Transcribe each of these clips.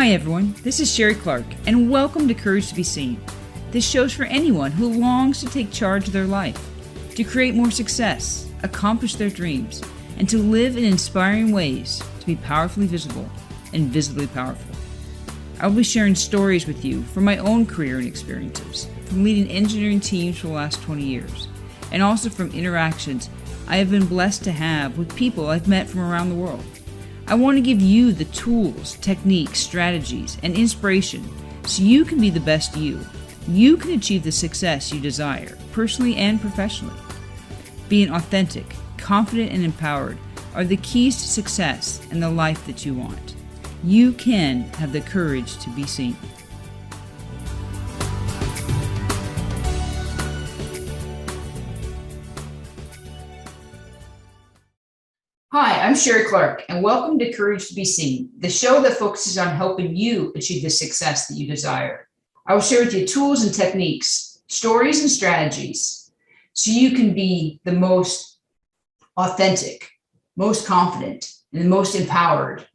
Hi everyone, this is Sherrie Clark, and welcome to Courage to be Seen. This show's for anyone who longs to take charge of their life, to create more success, accomplish their dreams, and to live in inspiring ways to be powerfully visible and visibly powerful. I will be sharing stories with you from my own career and experiences, from leading engineering teams for the last 20 years, and also from interactions I have been blessed to have with people I've met from around the world. I want to give you the tools, techniques, strategies, and inspiration so you can be the best you. You can achieve the success you desire, personally and professionally. Being authentic, confident, and empowered are the keys to success and the life that you want. You can have the courage to be seen. Hi, I'm Sherrie Clark, and welcome to Courage to be Seen, the show that focuses on helping you achieve the success that you desire. I will share with you tools and techniques, stories and strategies, so you can be the most authentic, most confident, and the most empowered,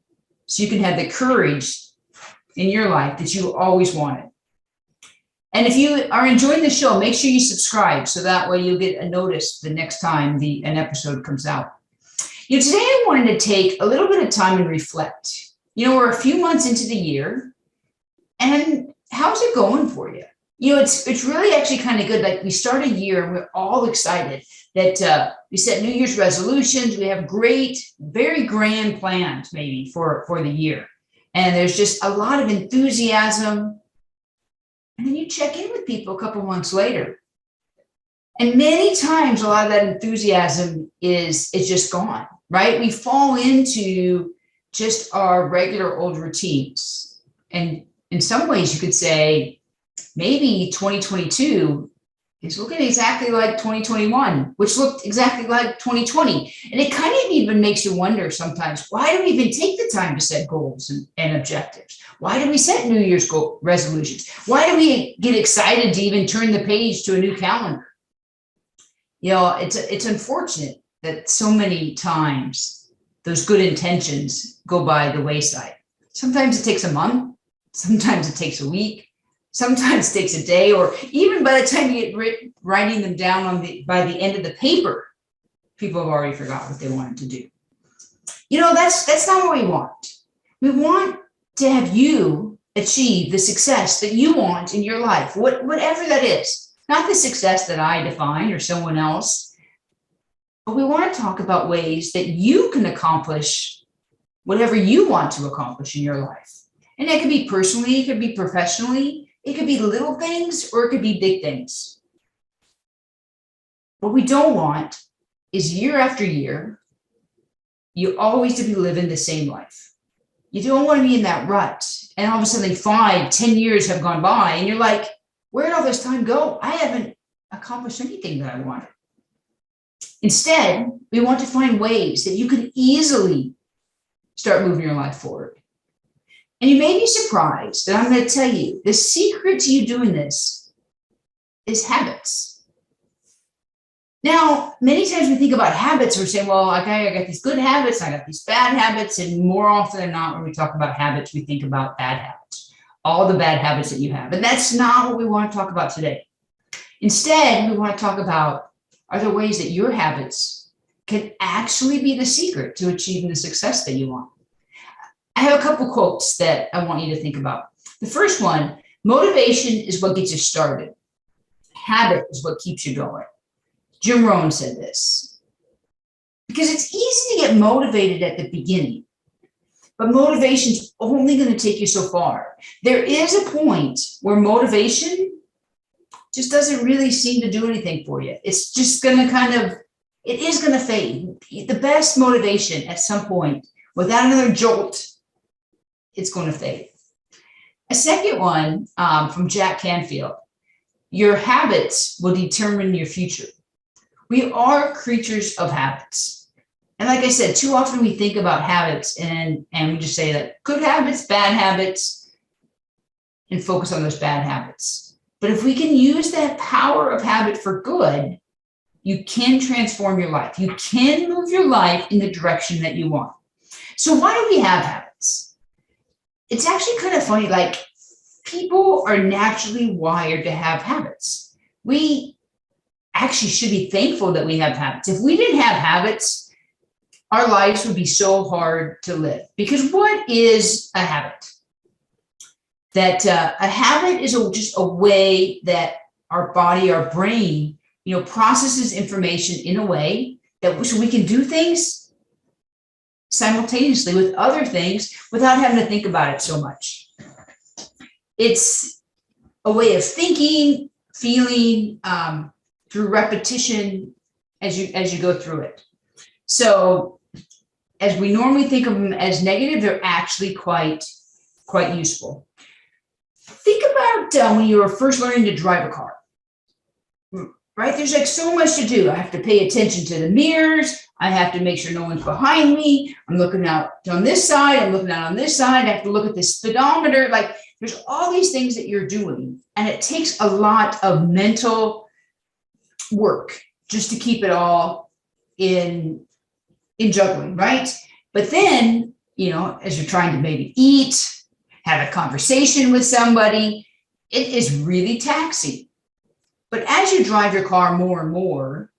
so you can have the courage in your life that you always wanted. And if you are enjoying the show, make sure you subscribe, so that way you'll get a notice the next time an episode comes out. Today I wanted to take a little bit of time and reflect. We're a few months into the year, and how's it going for you? It's really actually kind of good. Like, we start a year and we're all excited that we set New Year's resolutions. We have great, very grand plans maybe for the year. And there's just a lot of enthusiasm. And then you check in with people a couple months later. And many times a lot of that enthusiasm is just gone, right? We fall into just our regular old routines. And in some ways you could say maybe 2022 is looking exactly like 2021, which looked exactly like 2020. And it kind of even makes you wonder sometimes, why do we even take the time to set goals and objectives? Why do we set New Year's resolutions? Why do we get excited to even turn the page to a new calendar? It's unfortunate that so many times those good intentions go by the wayside. Sometimes it takes a month, sometimes it takes a week, sometimes it takes a day, or even by the time you get writing them down by the end of the paper, people have already forgot what they wanted to do. That's not what we want. We want to have you achieve the success that you want in your life, whatever that is. Not the success that I define or someone else, but we want to talk about ways that you can accomplish whatever you want to accomplish in your life. And that could be personally, it could be professionally, it could be little things, or it could be big things. What we don't want is year after year, you always to be living the same life. You don't want to be in that rut. And all of a sudden 5, 10 years have gone by and you're like, where did all this time go? I haven't accomplished anything that I wanted. Instead, we want to find ways that you can easily start moving your life forward. And you may be surprised that I'm going to tell you the secret to you doing this is habits. Now, many times we think about habits, we're saying, well, okay, I got these good habits, I got these bad habits. And more often than not, when we talk about habits, we think about bad habits. All the bad habits that you have. And that's not what we want to talk about today. Instead, we want to talk about, are there ways that your habits can actually be the secret to achieving the success that you want? I have a couple quotes that I want you to think about. The first one, motivation is what gets you started. Habit is what keeps you going. Jim Rohn said this. Because it's easy to get motivated at the beginning, but motivation's only going to take you so far. There is a point where motivation just doesn't really seem to do anything for you. It's just going to it is going to fade. The best motivation at some point, without another jolt, it's going to fade. A second one from Jack Canfield, your habits will determine your future. We are creatures of habits. And like I said, too often we think about habits and we just say that good habits, bad habits, and focus on those bad habits. But if we can use that power of habit for good, you can transform your life. You can move your life in the direction that you want. So why do we have habits? it's actually kind of funny. Like, people are naturally wired to have habits. We actually should be thankful that we have habits. If we didn't have habits, our lives would be so hard to live. Because what is a habit? That a habit is just a way that our body, our brain, processes information in a way that so we can do things simultaneously with other things without having to think about it so much. It's a way of thinking, feeling through repetition as you go through it. So as we normally think of them as negative, they're actually quite useful. Think about when you were first learning to drive a car, right? There's like so much to do. I have to pay attention to the mirrors. I have to make sure no one's behind me. I'm looking out on this side. I'm looking out on this side. I have to look at the speedometer. Like, there's all these things that you're doing, and it takes a lot of mental work just to keep it all in juggling, right? But then, as you're trying to maybe eat, have a conversation with somebody, it is really taxing. But as you drive your car more and more,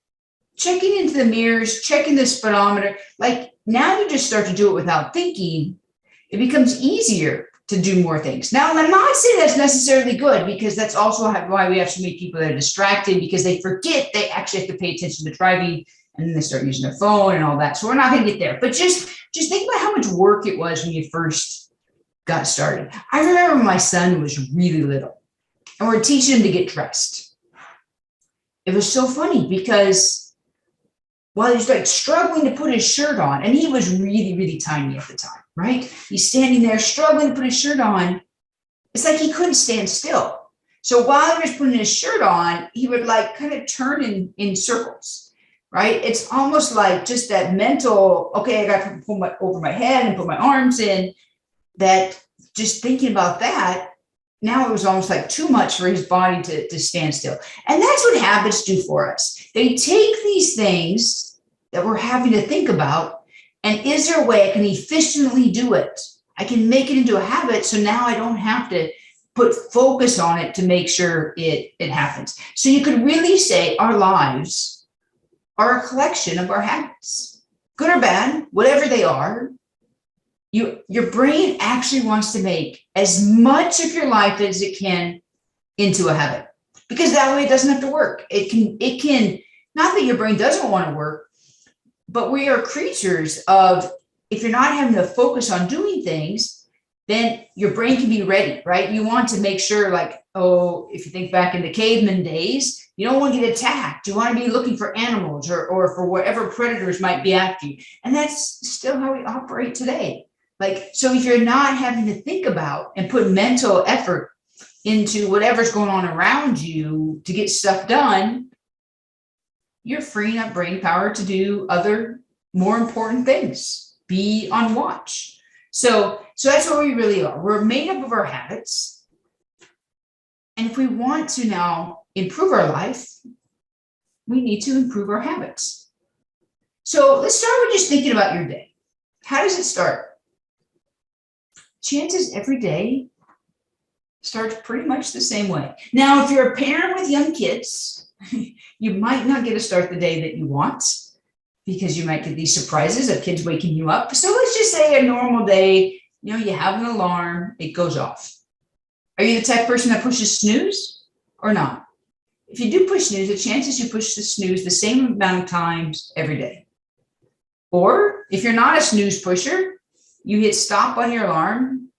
checking into the mirrors, checking the speedometer, like, now you just start to do it without thinking, it becomes easier to do more things. Now, I'm not saying that's necessarily good, because that's also why we have so many people that are distracted, because they forget they actually have to pay attention to driving, and then they start using their phone and all that. So we're not going to get there. But just think about how much work it was when you first got started. I remember when my son was really little, and we're teaching him to get dressed. It was so funny because while he's like struggling to put his shirt on, and he was really, really tiny at the time, right? He's standing there struggling to put his shirt on. It's like he couldn't stand still. So while he was putting his shirt on, he would like kind of turn in circles, right? It's almost like just that mental, okay, I got to pull over my head and put my arms in, that just thinking about that, now it was almost like too much for his body to stand still. And that's what habits do for us. They take these things that we're having to think about, and is there a way I can efficiently do it? I can make it into a habit, so now I don't have to put focus on it to make sure it happens. So you could really say our lives are a collection of our habits, good or bad, whatever they are. Your brain actually wants to make as much of your life as it can into a habit, because that way it doesn't have to work. It can, not that your brain doesn't want to work, but we are creatures of, if you're not having to focus on doing things, then your brain can be ready, right? You want to make sure, like, if you think back in the caveman days, you don't want to get attacked. You want to be looking for animals or for whatever predators might be after you. And that's still how we operate today. Like, so if you're not having to think about and put mental effort into whatever's going on around you to get stuff done, you're freeing up brain power to do other more important things. Be on watch. So that's what we really are. We're made up of our habits. And if we want to now improve our life, we need to improve our habits. So let's start with just thinking about your day. How does it start? Chances every day starts pretty much the same way. Now, if you're a parent with young kids, you might not get to start the day that you want, because you might get these surprises of kids waking you up. So let's just say a normal day, you have an alarm, it goes off. Are you the type of person that pushes snooze or not? If you do push snooze, the chances you push the snooze the same amount of times every day. Or if you're not a snooze pusher, you hit stop on your alarm,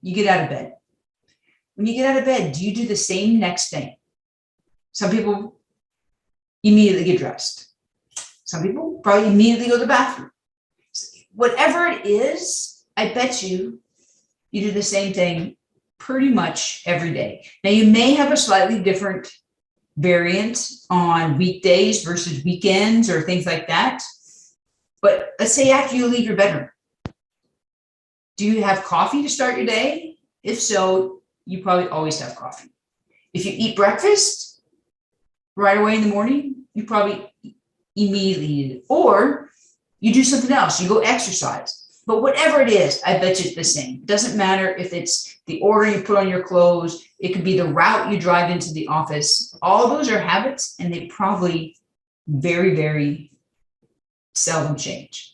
you get out of bed. When you get out of bed, do you do the same next thing? Some people immediately get dressed. Some people probably immediately go to the bathroom. Whatever it is, I bet you do the same thing pretty much every day. Now, you may have a slightly different variant on weekdays versus weekends or things like that. But let's say after you leave your bedroom, do you have coffee to start your day? If so, you probably always have coffee. If you eat breakfast right away in the morning, you probably immediately eat it. Or you do something else. You go exercise. But whatever it is, I bet you it's the same. It doesn't matter if it's the order you put on your clothes. It could be the route you drive into the office. All those are habits, and they probably very, very seldom change.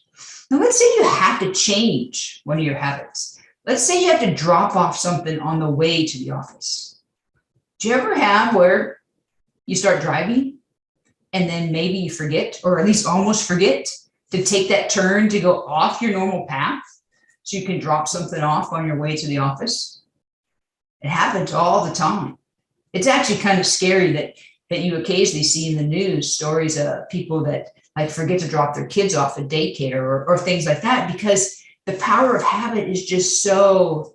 Now, let's say you have to change one of your habits. Let's say you have to drop off something on the way to the office. Do you ever have where you start driving and then maybe you forget, or at least almost forget, to take that turn to go off your normal path so you can drop something off on your way to the office? It happens all the time. It's actually kind of scary that you occasionally see in the news stories of people that like forget to drop their kids off at daycare or things like that, because the power of habit is just so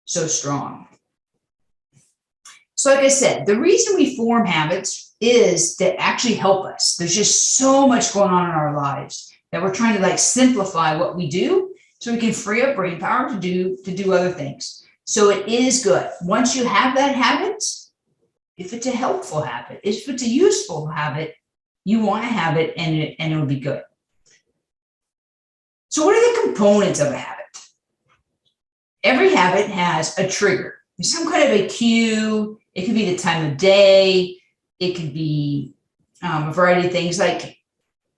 strong. So like I said, the reason we form habits is to actually help us. There's just so much going on in our lives that we're trying to like simplify what we do so we can free up brain power to do other things. So it is good. Once you have that habit, if it's a helpful habit, if it's a useful habit, you want to have it, and it'll be good. So what are the components of a habit? Every habit has a trigger. There's some kind of a cue. It could be the time of day. It could be a variety of things. Like,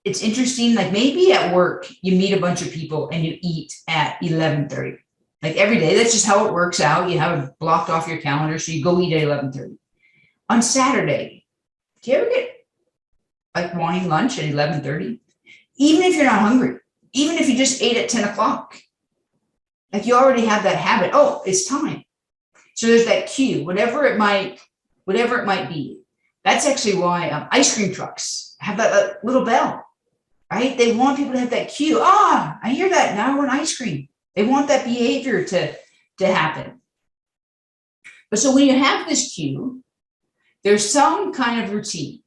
it's interesting, like maybe at work, you meet a bunch of people and you eat at 11:30. Like every day, that's just how it works out. You have it blocked off your calendar, so you go eat at 11:30. On Saturday, do you ever get like wanting lunch at 11:30? Even if you're not hungry, even if you just ate at 10 o'clock, like you already have that habit. Oh, it's time. So there's that cue, whatever it might be. That's actually why ice cream trucks have that little bell, right? They want people to have that cue. Ah, I hear that now. I want ice cream. They want that behavior to happen. But so when you have this cue, there's some kind of routine,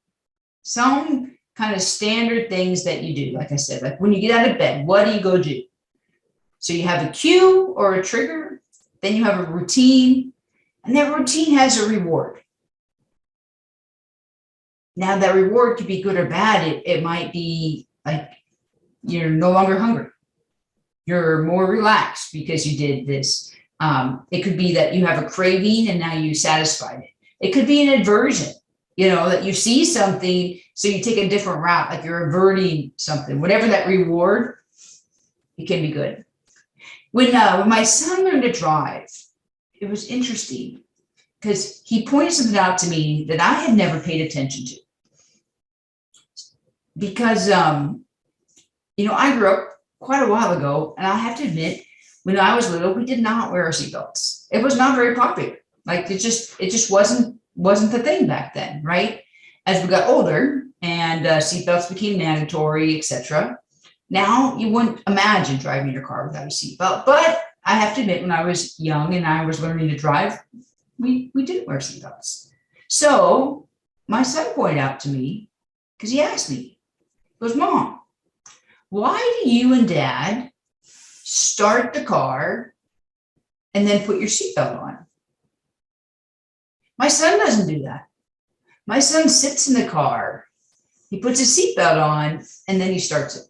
some kind of standard things that you do. Like I said, like when you get out of bed, what do you go do? So you have a cue or a trigger, then you have a routine, and that routine has a reward. Now that reward could be good or bad. It might be like you're no longer hungry. You're more relaxed because you did this. It could be that you have a craving and now you satisfied it. It could be an aversion, that you see something, so you take a different route, like you're averting something. Whatever that reward, it can be good. When my son learned to drive, it was interesting because he pointed something out to me that I had never paid attention to. Because, I grew up quite a while ago, and I have to admit, when I was little, we did not wear our seatbelts. It was not very popular. Like it just wasn't the thing back then, right? As we got older and seatbelts became mandatory, etc. Now you wouldn't imagine driving your car without a seatbelt. But I have to admit, when I was young and I was learning to drive, we didn't wear seatbelts. So my son pointed out to me, because he asked me, he goes, "Mom, why do you and Dad start the car and then put your seatbelt on?" My son doesn't do that. My son sits in the car, he puts his seatbelt on, and then he starts it.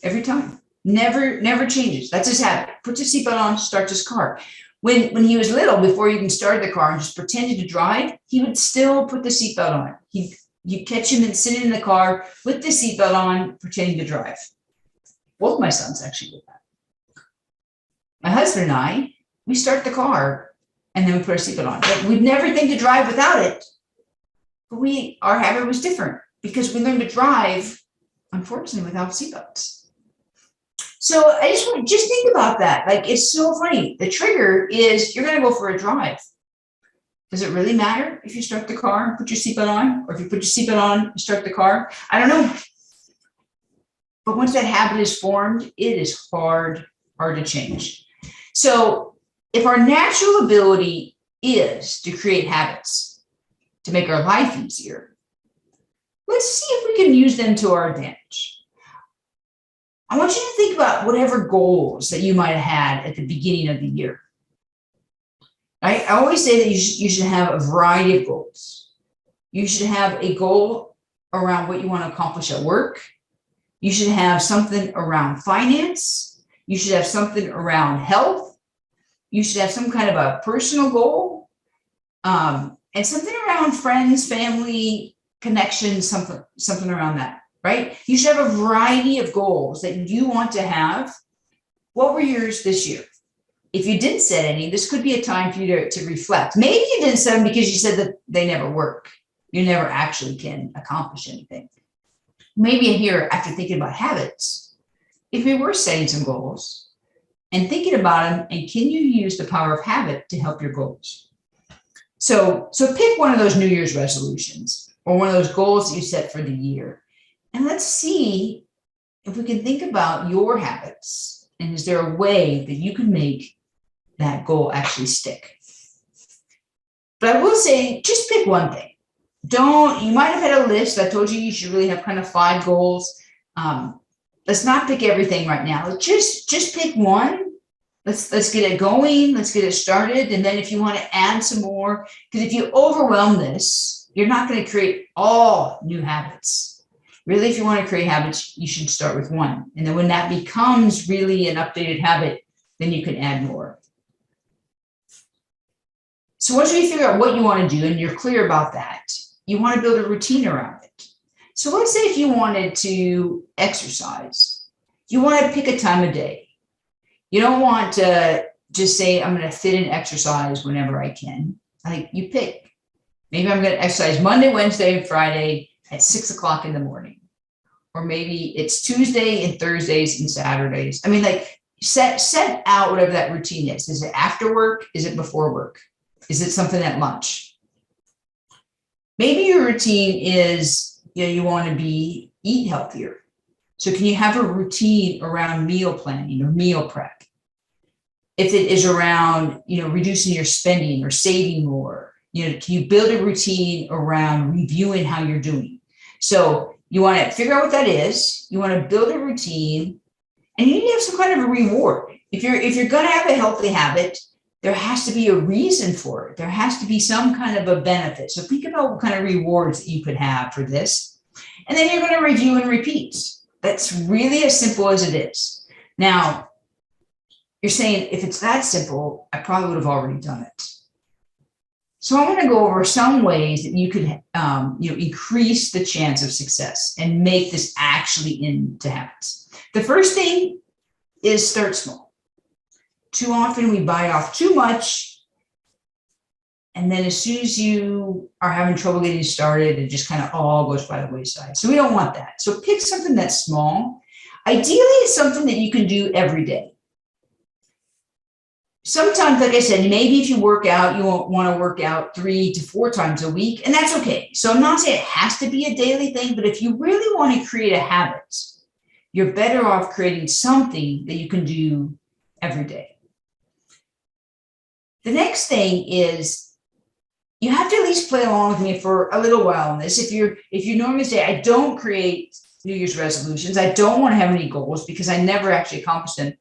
Every time. Never changes. That's his habit. Puts his seatbelt on, starts his car. When he was little, before he even started the car and just pretended to drive, he would still put the seatbelt on. You'd catch him and sitting in the car with the seatbelt on, pretending to drive. Both my sons actually did that. My husband and I, we start the car and then we put our seatbelt on. Like, we'd never think to drive without it. But our habit was different because we learned to drive, unfortunately, without seatbelts. So I just think about that. Like, it's so funny. The trigger is you're going to go for a drive. Does it really matter if you start the car and put your seatbelt on? Or if you put your seatbelt on and start the car? I don't know. But once that habit is formed, it is hard to change. So if our natural ability is to create habits to make our life easier, let's see if we can use them to our advantage. I want you to think about whatever goals that you might have had at the beginning of the year. I always say that you should have a variety of goals. You should have a goal around what you want to accomplish at work. You should have something around finance. You should have something around health. You should have some kind of a personal goal, and something around friends, family, connections, something around that, right? You should have a variety of goals that you want to have. What were yours this year? If you didn't set any, this could be a time for you to reflect. Maybe you didn't set them because you said that they never work. You never actually can accomplish anything. Maybe in here, after thinking about habits, if we were setting some goals and thinking about them, and can you use the power of habit to help your goals? So pick one of those New Year's resolutions or one of those goals that you set for the year. And let's see if we can think about your habits. And is there a way that you can make that goal actually stick? But I will say, just pick one thing. You might have had a list. I told you should really have kind of 5 goals. Let's not pick everything right now. Let's just pick one. Let's get it going. Let's get it started. And then if you want to add some more, because if you overwhelm this, you're not going to create all new habits. Really, if you want to create habits, you should start with one. And then when that becomes really an updated habit, then you can add more. So once you figure out what you want to do and you're clear about that, you want to build a routine around it. So let's say if you wanted to exercise, you want to pick a time of day. You don't want to just say, I'm going to fit in exercise whenever I can. Like, you pick. Maybe I'm going to exercise Monday, Wednesday, and Friday at 6 o'clock in the morning. Or maybe it's Tuesday and Thursdays and Saturdays. I mean, like, set out whatever that routine is. Is it after work? Is it before work? Is it something at lunch? Maybe your routine is, you want to eat healthier. So can you have a routine around meal planning or meal prep? If it is around, reducing your spending or saving more, can you build a routine around reviewing how you're doing? So you want to figure out what that is. You want to build a routine, and you need to have some kind of a reward. If you're going to have a healthy habit, there has to be a reason for it. There has to be some kind of a benefit. So think about what kind of rewards that you could have for this. And then you're going to review and repeat. That's really as simple as it is. Now, you're saying, if it's that simple, I probably would have already done it. So I'm going to go over some ways that you could increase the chance of success and make this actually into habits. The first thing is start small. Too often we bite off too much, and then as soon as you are having trouble getting started, it just kind of all goes by the wayside. So we don't want that. So pick something that's small. Ideally, it's something that you can do every day. Sometimes, like I said, maybe if you work out, you won't want to work out 3 to 4 times a week, and that's okay. So I'm not saying it has to be a daily thing, but if you really want to create a habit, you're better off creating something that you can do every day. The next thing is you have to at least play along with me for a little while on this. If you normally say, I don't create New Year's resolutions, I don't want to have any goals because I never actually accomplish them.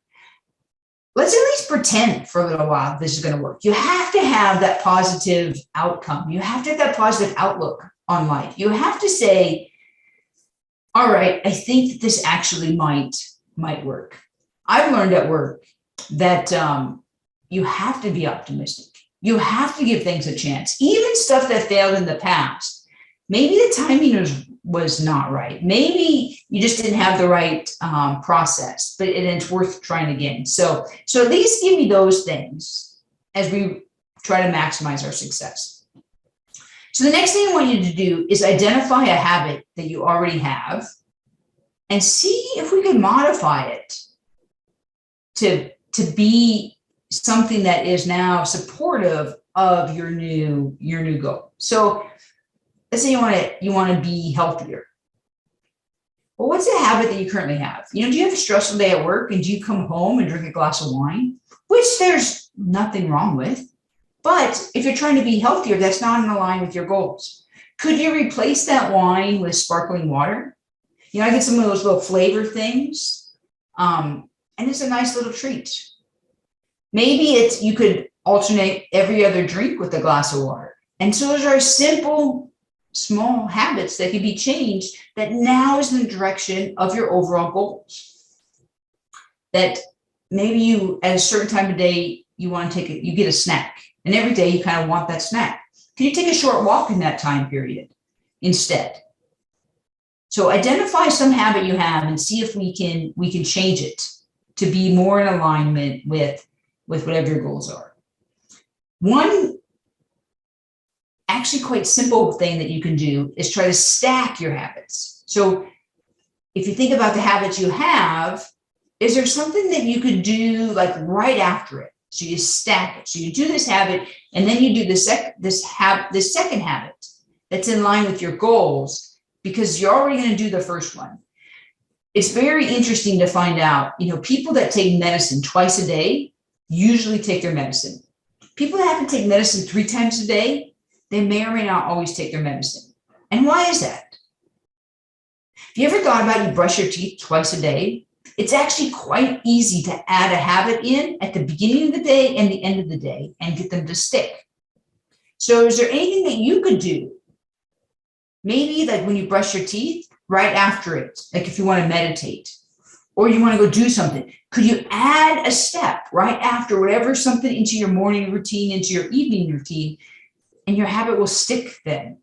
Let's at least pretend for a little while this is going to work. You have to have that positive outcome. You have to have that positive outlook on life. You have to say, all right, I think that this actually might work. I've learned at work that you have to be optimistic. You have to give things a chance. Even stuff that failed in the past. Maybe the timing was not right. Maybe you just didn't have the right process, but it's worth trying again. So at least give me those things as we try to maximize our success. So the next thing I want you to do is identify a habit that you already have and see if we can modify it to be something that is now supportive of your new goal. So let's say you want to be healthier. Well, what's a habit that you currently have? Do you have a stressful day at work and do you come home and drink a glass of wine? Which there's nothing wrong with. But if you're trying to be healthier, that's not in line with your goals. Could you replace that wine with sparkling water? I get some of those little flavor things. And it's a nice little treat. Maybe you could alternate every other drink with a glass of water. And so those are simple, small habits that can be changed that now is in the direction of your overall goals. That maybe you, at a certain time of day, you want to you get a snack, and every day you kind of want that snack. Can you take a short walk in that time period instead? So identify some habit you have and see if we can change it to be more in alignment with whatever your goals are. One actually quite simple thing that you can do is try to stack your habits. So if you think about the habits you have, is there something that you could do like right after it? So you stack it. So you do this habit, and then you do this second habit that's in line with your goals, because you're already going to do the first one. It's very interesting to find out, people that take medicine twice a day usually take their medicine. People that have to take medicine 3 times a day, they may or may not always take their medicine. And why is that? Have you ever thought about you brush your teeth twice a day? It's actually quite easy to add a habit in at the beginning of the day and the end of the day and get them to stick. So is there anything that you could do? Maybe like when you brush your teeth, right after it, like if you want to meditate or you want to go do something, could you add a step right after whatever something into your morning routine, into your evening routine, and your habit will stick then?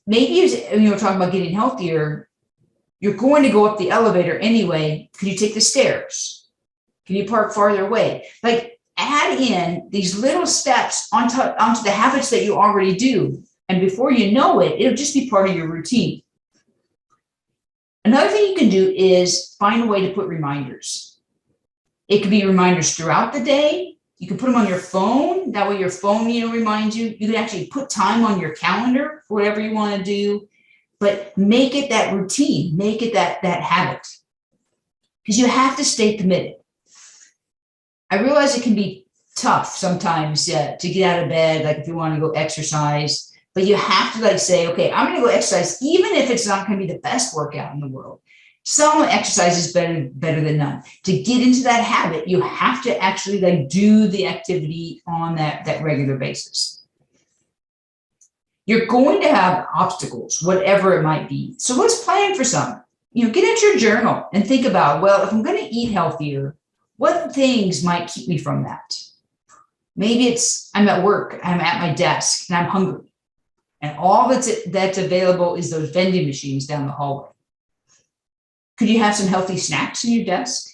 Maybe you're talking about getting healthier, you're going to go up the elevator anyway. Can you take the stairs? Can you park farther away? Like add in these little steps onto the habits that you already do. And before you know it, it'll just be part of your routine. Another thing you can do is find a way to put reminders. It could be reminders throughout the day. You can put them on your phone. That way your phone, reminds you. You can actually put time on your calendar for whatever you want to do, but make it that routine, make it that habit, because you have to stay committed. I realize it can be tough sometimes to get out of bed, like if you want to go exercise, but you have to say, okay, I'm going to go exercise, even if it's not going to be the best workout in the world. Some exercise is better than none. To get into that habit, you have to actually do the activity on that regular basis. You're going to have obstacles, whatever it might be. So let's plan for some. Get at your journal and think about, well, if I'm going to eat healthier, what things might keep me from that? Maybe it's I'm at work, I'm at my desk, and I'm hungry. And all that's available is those vending machines down the hallway. Could you have some healthy snacks in your desk?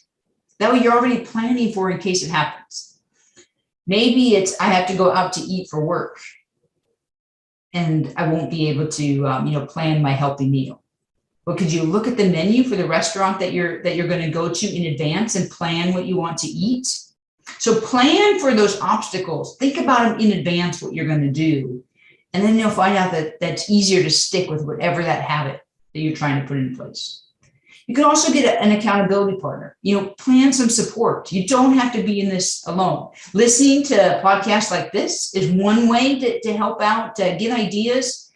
That way you're already planning for in case it happens. Maybe it's I have to go out to eat for work, and I won't be able to plan my healthy meal. But could you look at the menu for the restaurant that you're going to go to in advance and plan what you want to eat? So plan for those obstacles. Think about them in advance, what you're going to do. And then you'll find out that that's easier to stick with whatever that habit that you're trying to put in place. You can also get an accountability partner. Plan some support. You don't have to be in this alone. Listening to podcasts like this is one way to help out, to get ideas,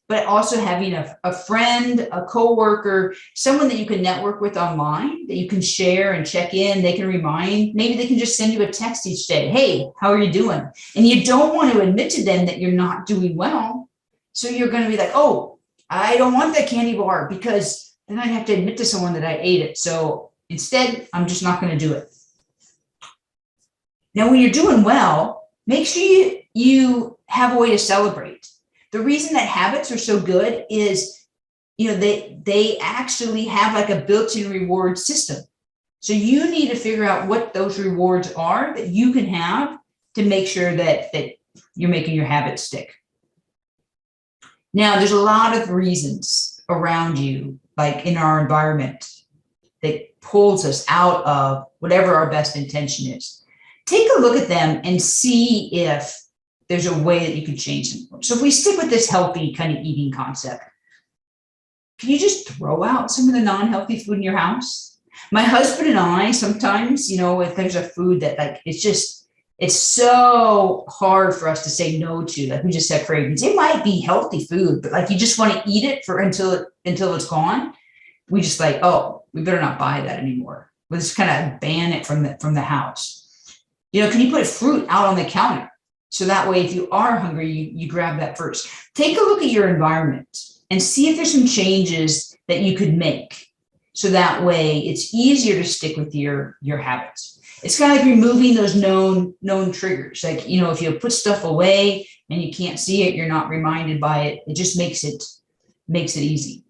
but also having a friend, a coworker, someone that you can network with online, that you can share and check in. They can remind, maybe they can just send you a text each day. Hey, how are you doing? And you don't want to admit to them that you're not doing well. So you're going to be like, oh, I don't want that candy bar, because then I'd have to admit to someone that I ate it. So instead, I'm just not going to do it. Now, when you're doing well, make sure you have a way to celebrate. The reason that habits are so good is, they actually have a built-in reward system. So you need to figure out what those rewards are that you can have to make sure that you're making your habits stick. Now, there's a lot of reasons around you, like in our environment, that pulls us out of whatever our best intention is. Take a look at them and see if there's a way that you can change them. So if we stick with this healthy kind of eating concept, can you just throw out some of the non-healthy food in your house? My husband and I sometimes, if there's a food that it's so hard for us to say no to, we just have cravings. It might be healthy food, but you just want to eat it until it's gone. We just oh, we better not buy that anymore. Let's kind of ban it from the house. Can you put fruit out on the counter? So that way, if you are hungry, you grab that first. Take a look at your environment and see if there's some changes that you could make. So that way it's easier to stick with your habits. It's kind of like removing those known triggers. Like, if you put stuff away and you can't see it, you're not reminded by it. It just makes it easy.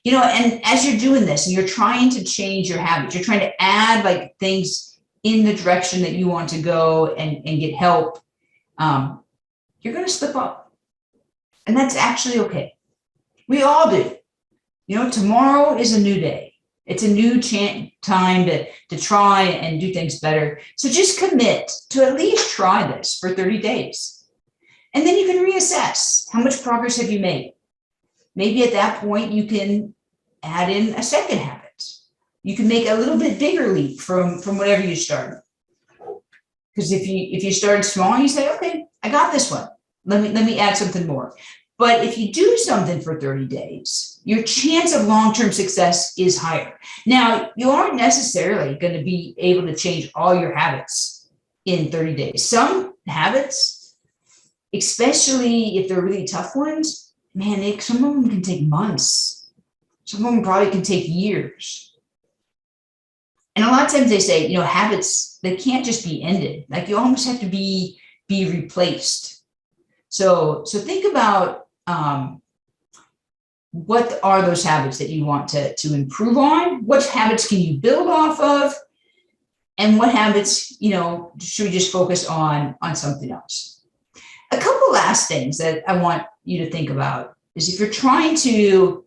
And as you're doing this and you're trying to change your habits, you're trying to add like things in the direction that you want to go and get help, you're going to slip up. And that's actually okay. We all do. Tomorrow is a new day. It's a new time to try and do things better. So just commit to at least try this for 30 days. And then you can reassess how much progress have you made. Maybe at that point, you can add in a second habit. You can make a little bit bigger leap from whatever you started. Because if you started small, you say, okay, I got this one. Let me add something more. But if you do something for 30 days, your chance of long-term success is higher. Now, you aren't necessarily going to be able to change all your habits in 30 days. Some habits, especially if they're really tough ones, man, some of them can take months. Some of them probably can take years. And a lot of times they say, habits, they can't just be ended. Like you almost have to be replaced. So think about what are those habits that you want to improve on? What habits can you build off of? And what habits, should we just focus on something else? A couple last things that I want you to think about is if you're trying to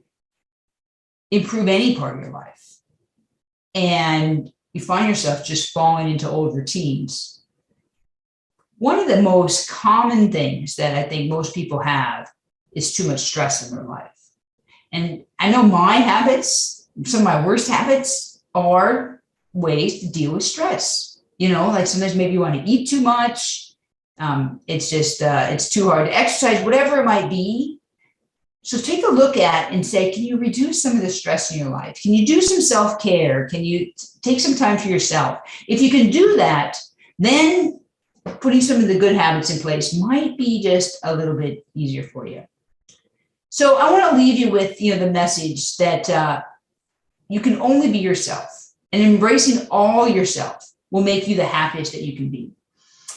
improve any part of your life and you find yourself just falling into old routines, one of the most common things that I think most people have is too much stress in their life. And I know my habits, some of my worst habits are ways to deal with stress. Like sometimes maybe you want to eat too much. It's just, it's too hard to exercise, whatever it might be. So take a look at and say, can you reduce some of the stress in your life? Can you do some self-care? Can you take some time for yourself? If you can do that, then putting some of the good habits in place might be just a little bit easier for you. So I want to leave you with, the message that you can only be yourself, and embracing all yourself will make you the happiest that you can be.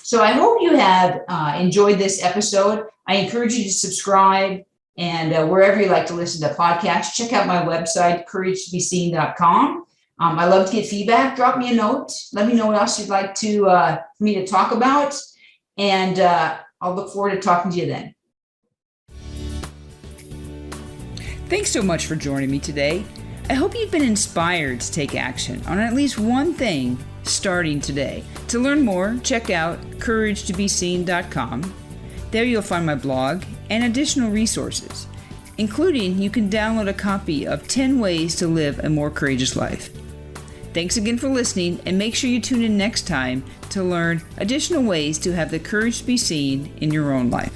So I hope you have enjoyed this episode. I encourage you to subscribe, and wherever you like to listen to podcasts, check out my website, couragetobeseen.com. I love to get feedback. Drop me a note. Let me know what else you'd like for me to talk about, and I'll look forward to talking to you then. Thanks so much for joining me today. I hope you've been inspired to take action on at least one thing starting today. To learn more, check out couragetobeseen.com. There you'll find my blog and additional resources, including you can download a copy of 10 Ways to Live a More Courageous Life. Thanks again for listening, and make sure you tune in next time to learn additional ways to have the courage to be seen in your own life.